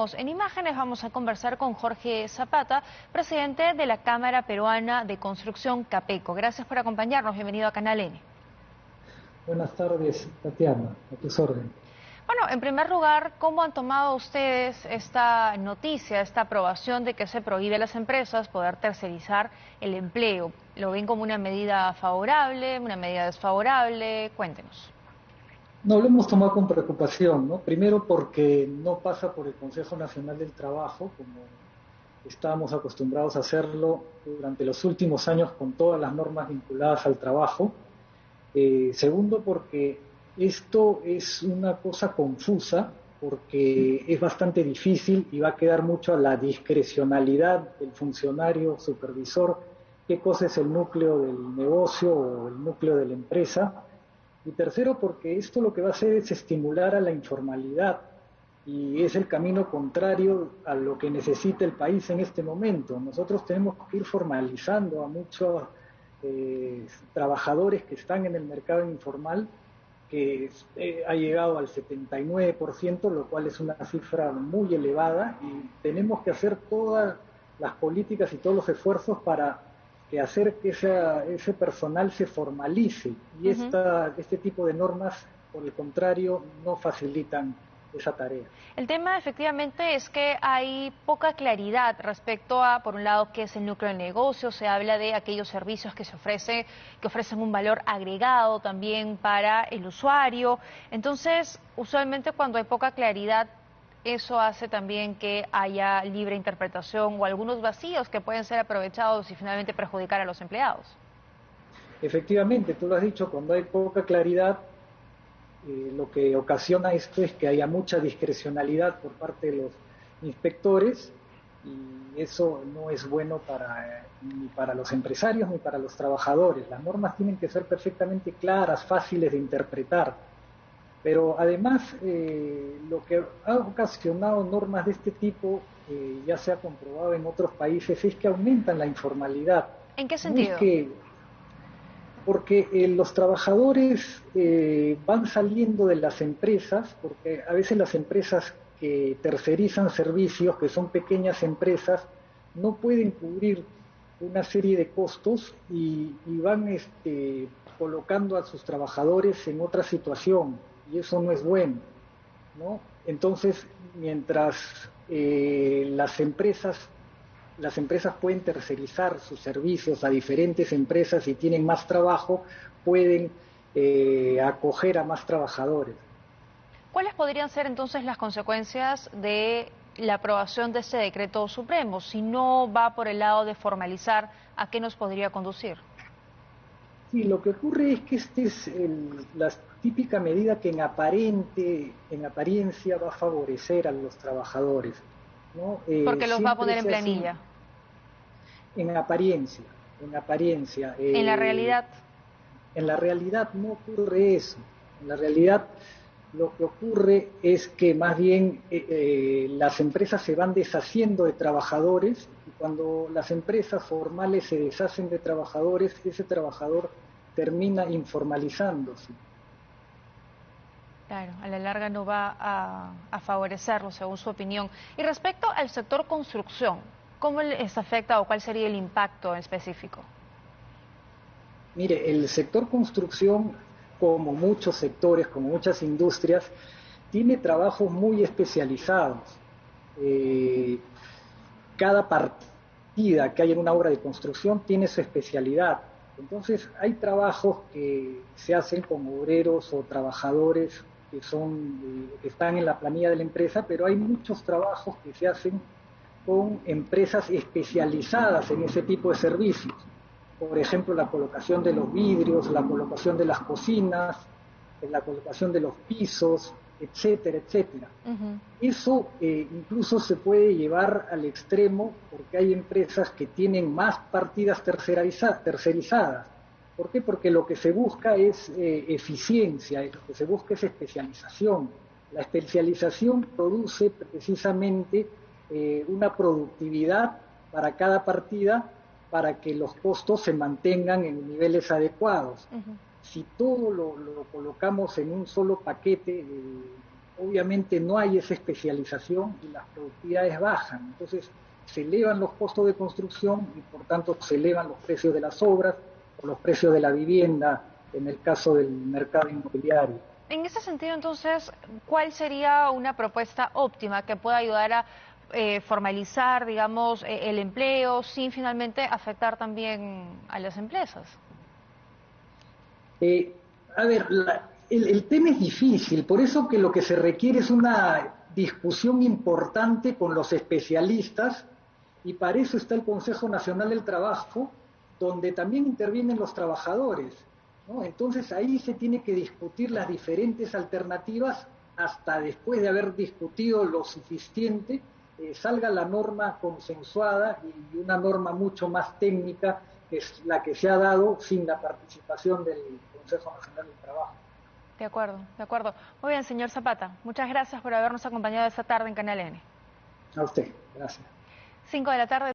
En imágenes vamos a conversar con Jorge Zapata, presidente de la Cámara Peruana de Construcción CAPECO. Gracias por acompañarnos, bienvenido a Canal N. Buenas tardes, Tatiana, a tus órdenes. Bueno, en primer lugar, ¿cómo han tomado ustedes esta noticia, esta aprobación de que se prohíbe a las empresas poder tercerizar el empleo? ¿Lo ven como una medida favorable, una medida desfavorable? Cuéntenos. No, lo hemos tomado con preocupación, ¿no? Primero porque no pasa por el Consejo Nacional del Trabajo, como estábamos acostumbrados a hacerlo durante los últimos años con todas las normas vinculadas al trabajo. Segundo, porque esto es una cosa confusa, porque es bastante difícil y va a quedar mucho a la discrecionalidad del funcionario supervisor, qué cosa es el núcleo del negocio o el núcleo de la empresa. Y tercero, porque esto lo que va a hacer es estimular a la informalidad y es el camino contrario a lo que necesita el país en este momento. Nosotros tenemos que ir formalizando a muchos trabajadores que están en el mercado informal, que ha llegado al 79%, lo cual es una cifra muy elevada, y tenemos que hacer todas las políticas y todos los esfuerzos para hacer que ese personal se formalice, y este tipo de normas, por el contrario, no facilitan esa tarea. El tema efectivamente es que hay poca claridad respecto a, por un lado, qué es el núcleo del negocio. Se habla de aquellos servicios que ofrecen un valor agregado también para el usuario. Entonces, usualmente cuando hay poca claridad, eso hace también que haya libre interpretación o algunos vacíos que pueden ser aprovechados y finalmente perjudicar a los empleados. Efectivamente, tú lo has dicho, cuando hay poca claridad, lo que ocasiona esto es que haya mucha discrecionalidad por parte de los inspectores, y eso no es bueno ni para los empresarios ni para los trabajadores. Las normas tienen que ser perfectamente claras, fáciles de interpretar, pero además lo que ha ocasionado normas de este tipo, ya se ha comprobado en otros países, es que aumentan la informalidad. ¿En qué No es sentido? porque los trabajadores van saliendo de las empresas, porque a veces las empresas que tercerizan servicios, que son pequeñas empresas, no pueden cubrir una serie de costos y van colocando a sus trabajadores en otra situación, y eso no es bueno, ¿no? Entonces, mientras las empresas pueden tercerizar sus servicios a diferentes empresas y tienen más trabajo, pueden acoger a más trabajadores. ¿Cuáles podrían ser entonces las consecuencias de la aprobación de ese decreto supremo? Si no va por el lado de formalizar, ¿a qué nos podría conducir? Sí, lo que ocurre es que la típica medida que en apariencia va a favorecer a los trabajadores, ¿no? Porque los va a Siempre poner en se hace planilla. en apariencia, en apariencia. En la realidad. En la realidad no ocurre eso. En la realidad lo que ocurre es que más bien las empresas se van deshaciendo de trabajadores, y cuando las empresas formales se deshacen de trabajadores, ese trabajador termina informalizándose. Claro, a la larga no va a favorecerlo, según su opinión. Y respecto al sector construcción, ¿cómo les afecta o cuál sería el impacto en específico? Mire, el sector construcción, como muchos sectores, como muchas industrias, tiene trabajos muy especializados. Eh, Cada partida que hay en una obra de construcción tiene su especialidad. Entonces, hay trabajos que se hacen con obreros o trabajadores que están en la planilla de la empresa, pero hay muchos trabajos que se hacen con empresas especializadas en ese tipo de servicios. Por ejemplo, la colocación de los vidrios, la colocación de las cocinas, la colocación de los pisos, etcétera, etcétera. Eso incluso se puede llevar al extremo, porque hay empresas que tienen más partidas tercerizadas. ¿Por qué? Porque lo que se busca es eficiencia, y lo que se busca es especialización. La especialización produce precisamente una productividad para cada partida, para que los costos se mantengan en niveles adecuados. Si todo lo colocamos en un solo paquete, obviamente no hay esa especialización y las productividades bajan. Entonces se elevan los costos de construcción y por tanto se elevan los precios de las obras o los precios de la vivienda en el caso del mercado inmobiliario. En ese sentido, entonces, ¿cuál sería una propuesta óptima que pueda ayudar a formalizar, digamos, el empleo sin finalmente afectar también a las empresas? Eh, a ver, el tema es difícil, por eso que lo que se requiere es una discusión importante con los especialistas y para eso está el Consejo Nacional del Trabajo, donde también intervienen los trabajadores, ¿no? Entonces ahí se tiene que discutir las diferentes alternativas hasta después de haber discutido lo suficiente, salga la norma consensuada y una norma mucho más técnica que es la que se ha dado sin la participación del Consejo Nacional del Trabajo. De acuerdo, de acuerdo. Muy bien, señor Zapata. Muchas gracias por habernos acompañado esta tarde en Canal N. A usted, gracias. 5 de la tarde.